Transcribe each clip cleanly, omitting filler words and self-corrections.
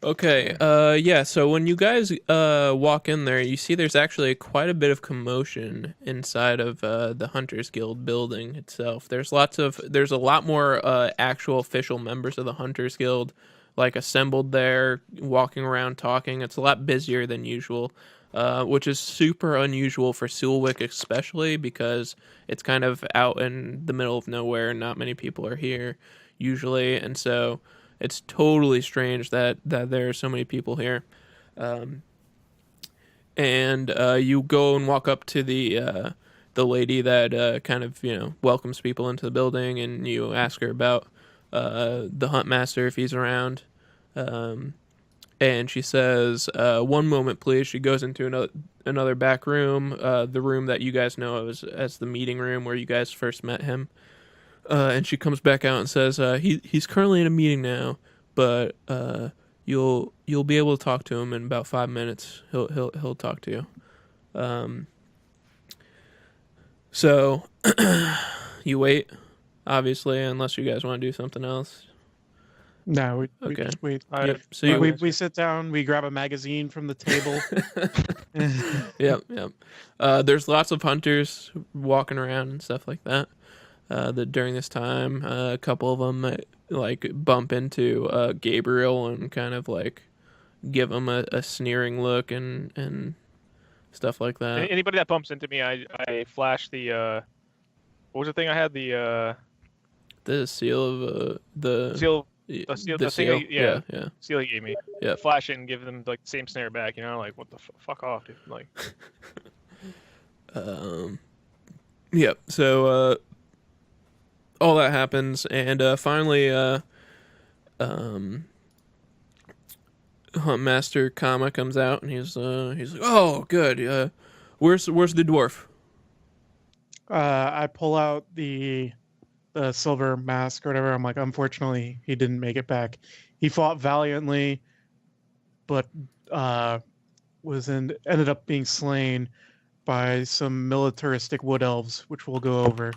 Okay, yeah, so when you guys walk in there, you see there's actually quite a bit of commotion inside of the Hunters Guild building itself. There's a lot more actual official members of the Hunters Guild like assembled there, walking around talking. It's a lot busier than usual, which is super unusual for Sulwick especially because it's kind of out in the middle of nowhere and not many people are here usually, and so it's totally strange that there are so many people here. Um, and you go and walk up to the lady that kind of welcomes people into the building, and you ask her about the hunt master if he's around. Um, and she says, "One moment, please." She goes into another back room, the room that you guys know as the meeting room where you guys first met him. And she comes back out and says, he's currently in a meeting now, but you'll be able to talk to him in about 5 minutes. He'll talk to you. Um, so you wait, obviously, unless you guys want to do something else. No, we Okay. just wait. Yep. So you We sit down, we grab a magazine from the table. Yep. There's lots of hunters walking around and stuff like that. That during this time, a couple of them might, like bump into Gabriel and kind of like give him a sneering look and stuff like that. Anybody that bumps into me, I flash the what was the thing I had? The seal of the seal, the seal, the the thing. seal. Yeah, Yeah. seal he gave me. Yeah. Flash it and give them like the same snare back. Like what the fuck off, dude. Like. Yep. So all that happens, and finally, Huntmaster Kama comes out, and he's like, "Oh, good. Where's the dwarf?" I pull out the silver mask or whatever. I'm like, unfortunately, he didn't make it back. He fought valiantly, but ended up being slain by some militaristic wood elves, which we'll go over.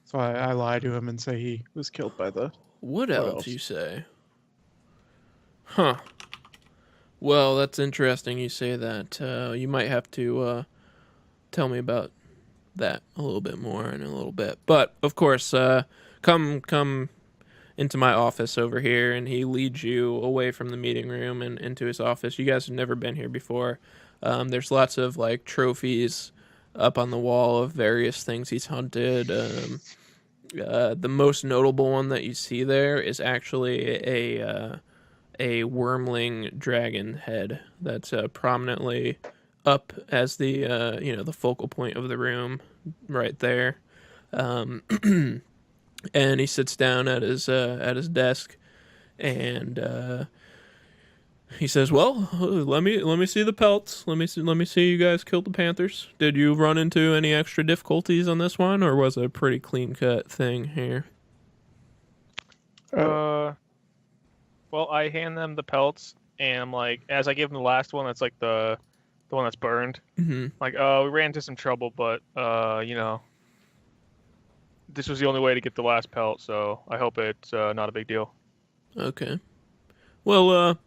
So I lie to him and say he was killed by the Wood elves. elves, you say? Huh. Well, that's interesting you say that. You might have to tell me about that a little bit more in a little bit. But, of course, come into my office over here, and he leads you away from the meeting room and into his office. You guys have never been here before. There's lots of, like, trophies up on the wall of various things he's hunted. The most notable one that you see there is actually a wormling dragon head that's prominently up as the the focal point of the room, right there. And he sits down at his desk, and he says, "Well, let me see the pelts. Let me see you guys killed the panthers. Did you run into any extra difficulties on this one, or was it a pretty clean cut thing here?" Well, I hand them the pelts, and I'm like, as I give them the last one, that's like the one that's burned. Mm-hmm. Like, we ran into some trouble, but this was the only way to get the last pelt, so I hope it's not a big deal. Okay. Well,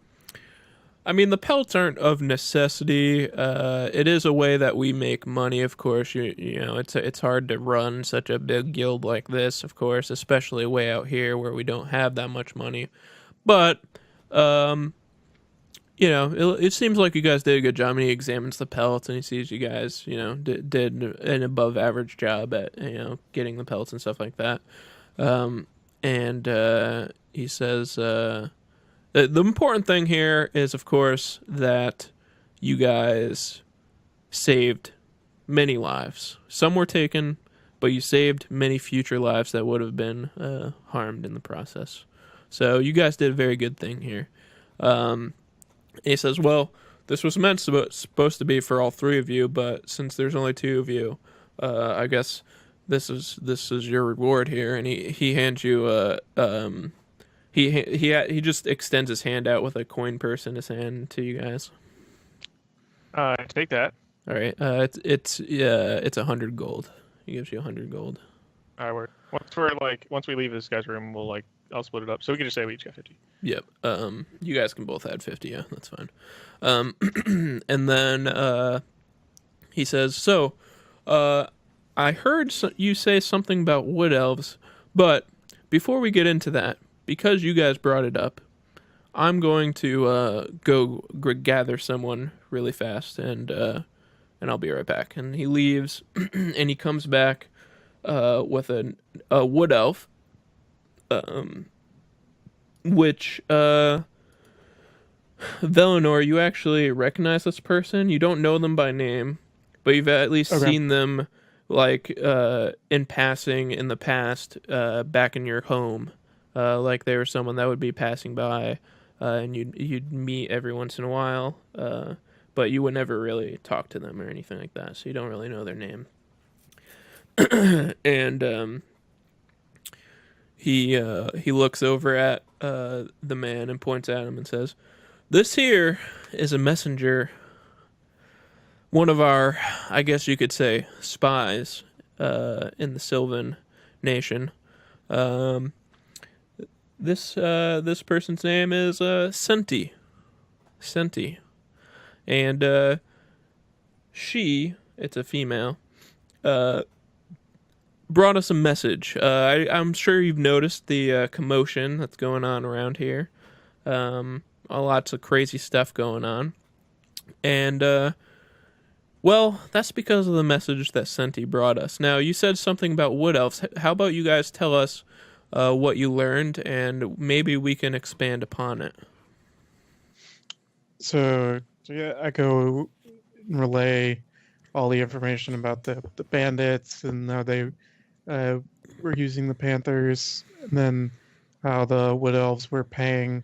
I mean, the pelts aren't of necessity. It is a way that we make money, of course. You know, it's hard to run such a big guild like this, of course, especially way out here where we don't have that much money. But, it seems like you guys did a good job. I mean, he examines the pelts and he sees you guys, did an above average job at, getting the pelts and stuff like that. And he says, the important thing here is, of course, that you guys saved many lives. Some were taken, but you saved many future lives that would have been harmed in the process. So you guys did a very good thing here. He says, well, this was supposed to be for all three of you, but since there's only two of you, I guess this is your reward here. And he hands you he just extends his hand out with a coin purse in his hand to you guys. Take that. All right. It's 100 gold. He gives you 100 gold. All right. Once we leave this guy's room, we'll I'll split it up. So we can just say we each got 50. Yep. You guys can both add 50. Yeah, that's fine. And then he says, "So, I heard you say something about wood elves, but before we get into that, because you guys brought it up, I'm going to go gather someone really fast, and I'll be right back." And he leaves, and he comes back with a wood elf, which Velinor, you actually recognize this person. You don't know them by name, but you've at least seen them like in passing in the past, back in your home. Like they were someone that would be passing by, and you'd meet every once in a while, but you would never really talk to them or anything like that, so you don't really know their name. And he looks over at the man and points at him and says, "This here is a messenger, one of our, I guess you could say, spies in the Sylvan Nation. This person's name is Senti. Senti. And she, it's a female, brought us a message. I'm sure you've noticed the commotion that's going on around here. Lots of crazy stuff going on. And, well, that's because of the message that Senti brought us. Now, you said something about wood elves. How about you guys tell us what you learned, and maybe we can expand upon it." So yeah, I go and relay all the information about the bandits and how they were using the Panthers, and then how the Wood Elves were paying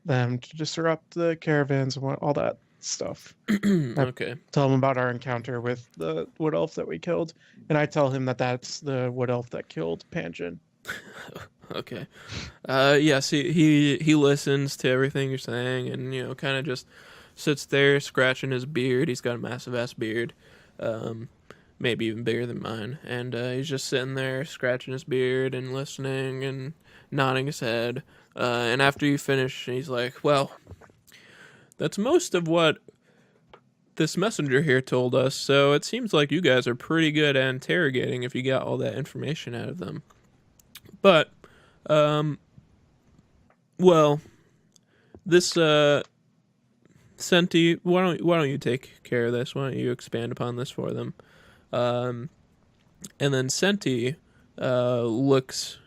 them to disrupt the caravans and all that stuff. Okay. Tell him about our encounter with the Wood Elf that we killed, and I tell him that that's the Wood Elf that killed Panjin. Okay. Yes, he listens to everything you're saying, and kind of just sits there scratching his beard. He's got a massive ass beard, maybe even bigger than mine, and he's just sitting there scratching his beard and listening and nodding his head. And after you finish, he's like, "Well, that's most of what this messenger here told us, so it seems like you guys are pretty good at interrogating if you got all that information out of them. But, well, this, Senti, why don't you take care of this? Why don't you expand upon this for them?" And then Senti, looks,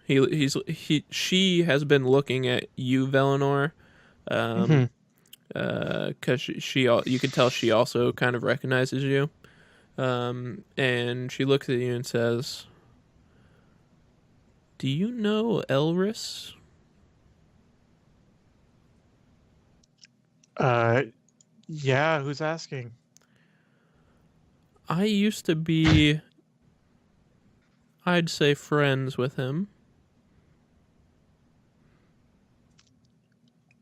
she has been looking at you, Velinor, because you can tell she also kind of recognizes you, and she looks at you and says, "Do you know Elris?" Yeah, who's asking? I used to be, I'd say, friends with him.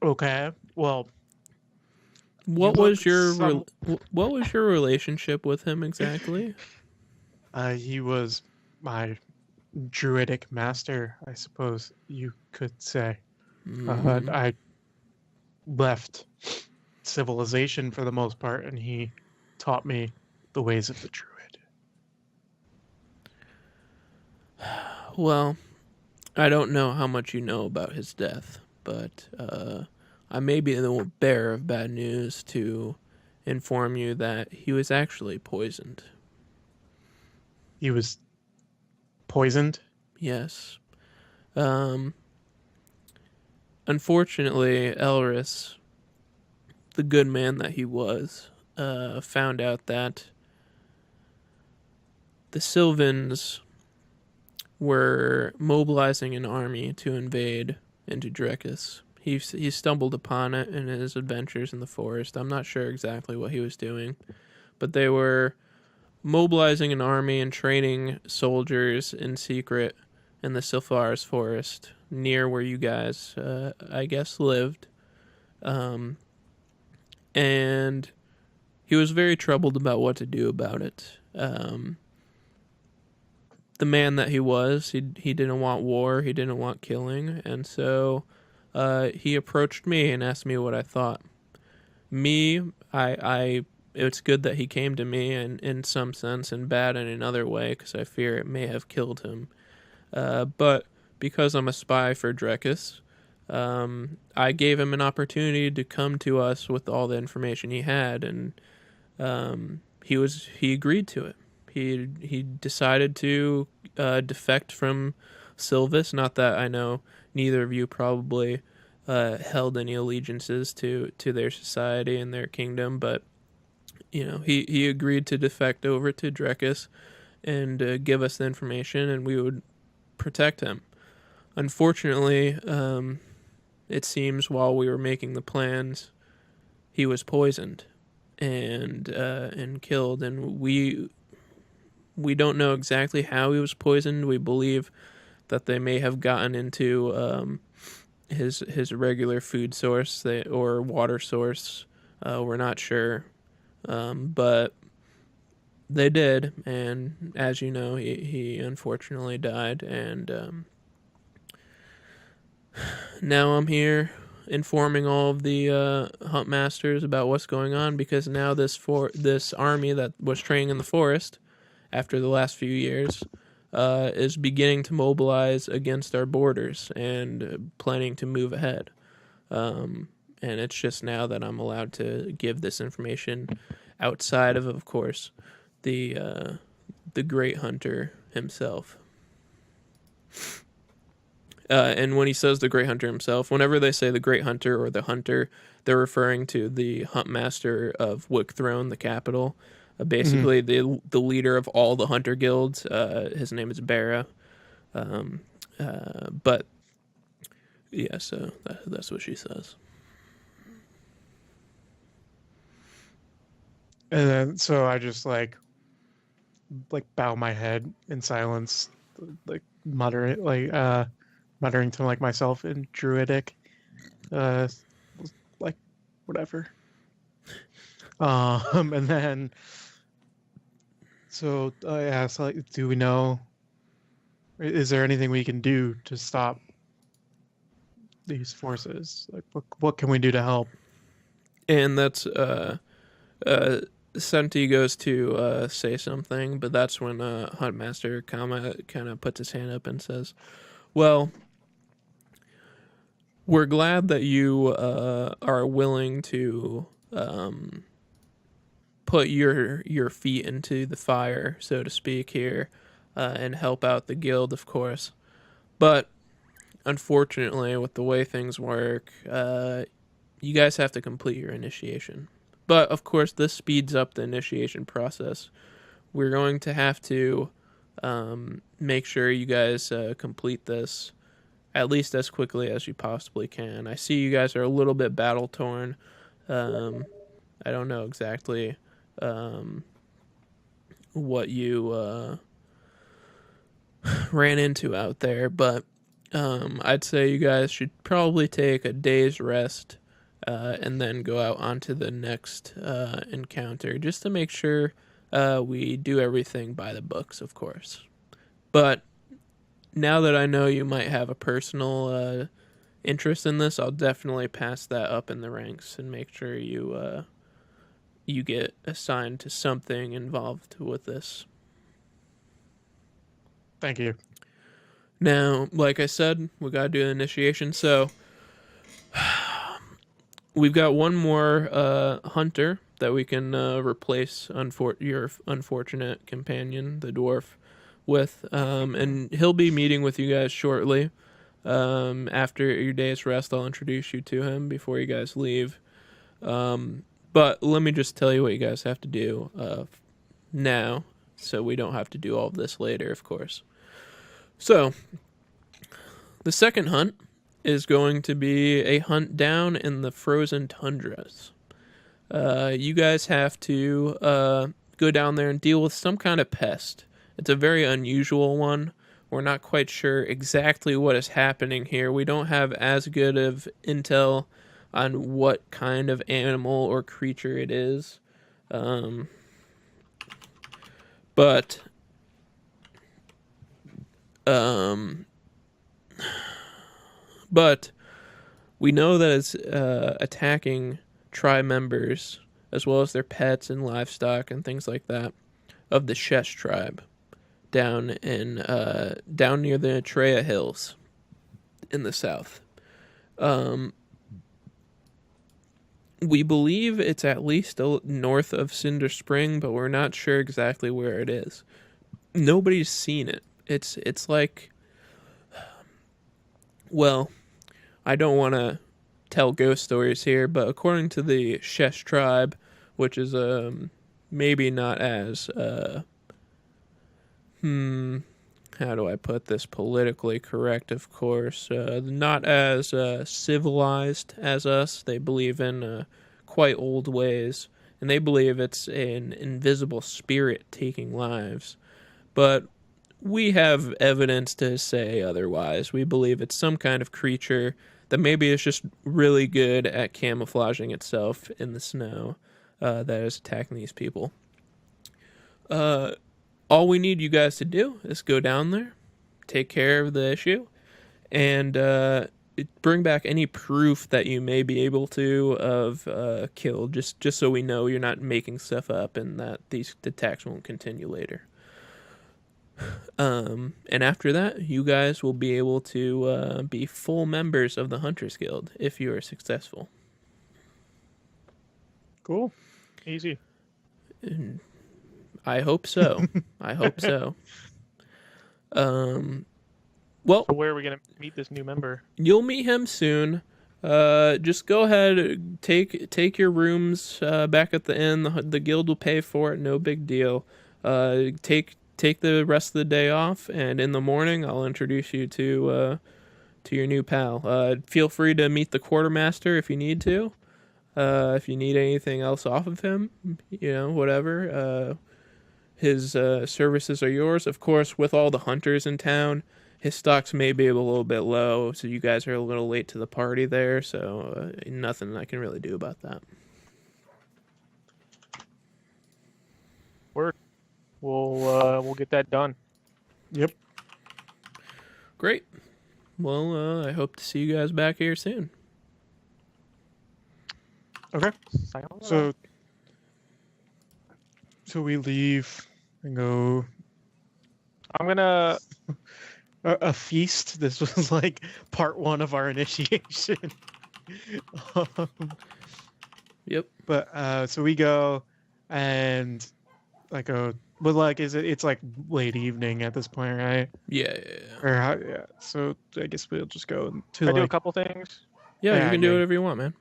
Okay, well, What was your relationship with him exactly? he was my druidic master, I suppose you could say. I left civilization for the most part, and he taught me the ways of the druid. Well, I don't know how much you know about his death, but I may be the bearer of bad news to inform you that he was actually poisoned. He was poisoned? Yes. Unfortunately, Elris, the good man that he was, found out that the Sylvans were mobilizing an army to invade into Drekis. He stumbled upon it in his adventures in the forest. I'm not sure exactly what he was doing, but they were mobilizing an army and training soldiers in secret in the Sylphar's forest near where you guys, I guess, lived. And he was very troubled about what to do about it. the man that he was. He didn't want war. He didn't want killing, and so he approached me and asked me what I thought. Me, I it's good that he came to me in some sense, and bad in another way, because I fear it may have killed him. But because I'm a spy for Drekis, I gave him an opportunity to come to us with all the information he had, and he agreed to it. He decided to defect from Sylvis. Not that I know neither of you probably held any allegiances to their society and their kingdom, but he agreed to defect over to Drekis and give us the information, and we would protect him. Unfortunately, it seems while we were making the plans, he was poisoned and killed, and we don't know exactly how he was poisoned. We believe that they may have gotten into his regular food source or water source. We're not sure, but they did, and as you know, he unfortunately died, and now I'm here informing all of the hunt masters about what's going on, because now this army that was training in the forest after the last few years is beginning to mobilize against our borders and planning to move ahead. And it's just now that I'm allowed to give this information outside of course, the great hunter himself. And when he says the great hunter himself, whenever they say the great hunter or the hunter, they're referring to the hunt master of Wickthrone, the capital. Basically, the leader of all the hunter guilds. His name is Bara. But yeah, so that's what she says. And then so I just like bow my head in silence, like muttering to like myself in Druidic, like whatever. And then so I asked, like, do we know? Is there anything we can do to stop these forces? Like, what can we do to help? And that's Senti goes to say something, but that's when Huntmaster kind of puts his hand up and says, "Well, we're glad that you are willing to put your feet into the fire, so to speak, here, and help out the guild, of course. But unfortunately, with the way things work, you guys have to complete your initiation. But of course, this speeds up the initiation process. We're going to have to make sure you guys complete this at least as quickly as you possibly can. I see you guys are a little bit battle torn. I don't know exactly what you ran into out there, but I'd say you guys should probably take a day's rest and then go out onto the next encounter, just to make sure we do everything by the books, of course. But now that I know you might have a personal interest in this, I'll definitely pass that up in the ranks and make sure you get assigned to something involved with this. Thank you. Now, like I said, we gotta do the initiation, so we've got one more hunter that we can replace your unfortunate companion, the dwarf, with, and he'll be meeting with you guys shortly. After your day's rest, I'll introduce you to him before you guys leave. But let me just tell you what you guys have to do now, so we don't have to do all of this later, of course. So, the second hunt is going to be a hunt down in the frozen tundras. You guys have to go down there and deal with some kind of pest. It's a very unusual one. We're not quite sure exactly what is happening here. We don't have as good of intel on what kind of animal or creature it is. But Um, but we know that it's attacking tribe members as well as their pets and livestock and things like that of the Shesh tribe down near the Atreya Hills in the south. We believe it's at least north of Cinder Spring, but we're not sure exactly where it is. Nobody's seen it. It's like, well, I don't want to tell ghost stories here, but according to the Shesh tribe, which is maybe not as how do I put this politically correct, of course, not as civilized as us. They believe in quite old ways, and they believe it's an invisible spirit taking lives. But we have evidence to say otherwise. We believe it's some kind of creature that maybe is just really good at camouflaging itself in the snow that is attacking these people. All we need you guys to do is go down there, take care of the issue, and bring back any proof that you may be able to of kill, just so we know you're not making stuff up and that the attacks won't continue later. And after that, you guys will be able to be full members of the Hunters Guild if you are successful. Cool. Easy. And I hope so. I hope so. Well, So where are we gonna meet this new member? you'll meet him soon. Just go ahead, take your rooms back at the inn. The guild will pay for it. No big deal. Take the rest of the day off, and in the morning I'll introduce you to your new pal. Feel free to meet the quartermaster if you need to. If you need anything else off of him, whatever. His services are yours. Of course, with all the hunters in town, his stocks may be a little bit low, so you guys are a little late to the party there, so nothing I can really do about that. Word. We'll get that done. Yep. Great. Well, I hope to see you guys back here soon. Okay. Sayonara. So we leave and go I'm gonna. a feast. This was like part one of our initiation. Um, Yep. But so we go and like it's like late evening at this point, right? Yeah. Yeah. So I guess we'll just go to I do a like couple things. Yeah, you Yeah, can do yeah. whatever you want, man.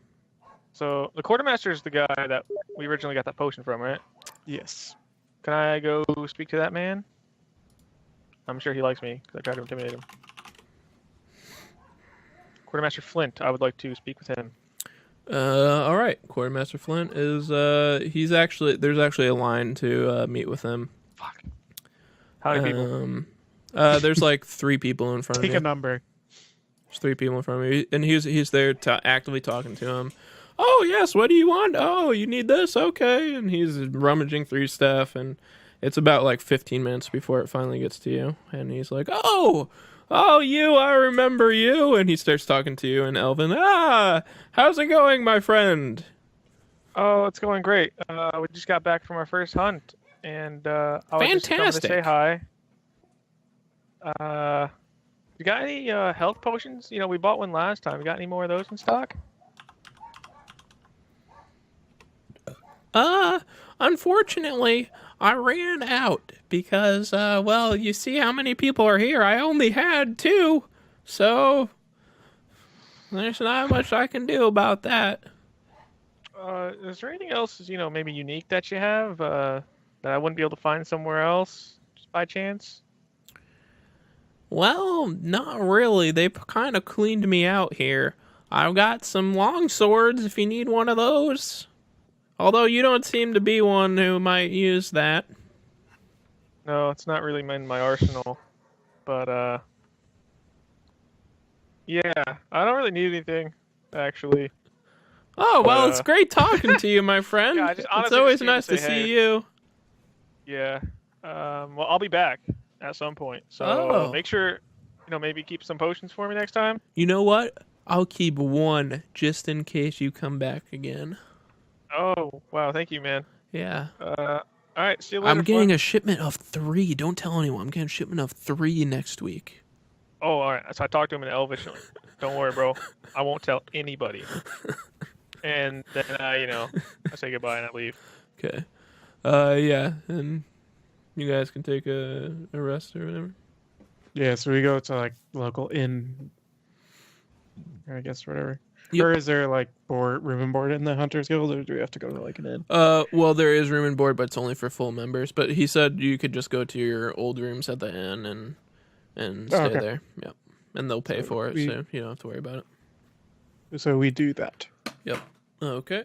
So the quartermaster is the guy that we originally got that potion from, right? yes. Can I go speak to that man? I'm sure he likes me because I tried to intimidate him. Quartermaster Flint, I would like to speak with him. All right. Quartermaster Flint is there's actually a line to meet with him. Fuck. How many people? There's like 3 people in front of Take you. a number. There's 3 people in front of you, and he's there actively talking to him. Oh yes, what do you want? Oh, you need this? Okay. And he's rummaging through stuff, and it's about like 15 minutes before it finally gets to you, and he's like, oh, you, I remember you, and he starts talking to you in Elven. How's it going, my friend? Oh, it's going great. We just got back from our first hunt, and I was just coming to Fantastic. say hi. You got any health potions? You know, we bought one last time. You got any more of those in stock? Unfortunately, I ran out because, well, you see how many people are here. I only had 2, so there's not much I can do about that. Is there anything else, maybe unique that you have that I wouldn't be able to find somewhere else, just by chance? Well, not really. They kind of cleaned me out here. I've got some long swords if you need one of those. Although you don't seem to be one who might use that. No, it's not really in my arsenal. But, yeah, I don't really need anything, actually. Oh, well, But, it's great talking to you, my friend. Yeah, I just It's honestly always just came to nice to say hey. see you. Yeah. Well, I'll be back at some point. So Oh. make sure, maybe keep some potions for me next time. You know what? I'll keep one just in case you come back again. Oh, wow. Thank you, man. Yeah. All right. See you later. I'm getting a shipment of 3. Don't tell anyone. I'm getting a shipment of 3 next week. Oh, all right. So I talked to him in Elvish. Don't worry, bro. I won't tell anybody. And then I say goodbye and I leave. Okay. Yeah, and you guys can take a rest or whatever. Yeah, so we go to like local inn, I guess, whatever. Yep. Or is there like room and board in the Hunters Guild, or do we have to go to like an inn? Well, there is room and board, but it's only for full members. But he said you could just go to your old rooms at the inn and stay there. Yep, and they'll pay for it, so you don't have to worry about it. So we do that. Yep. Okay.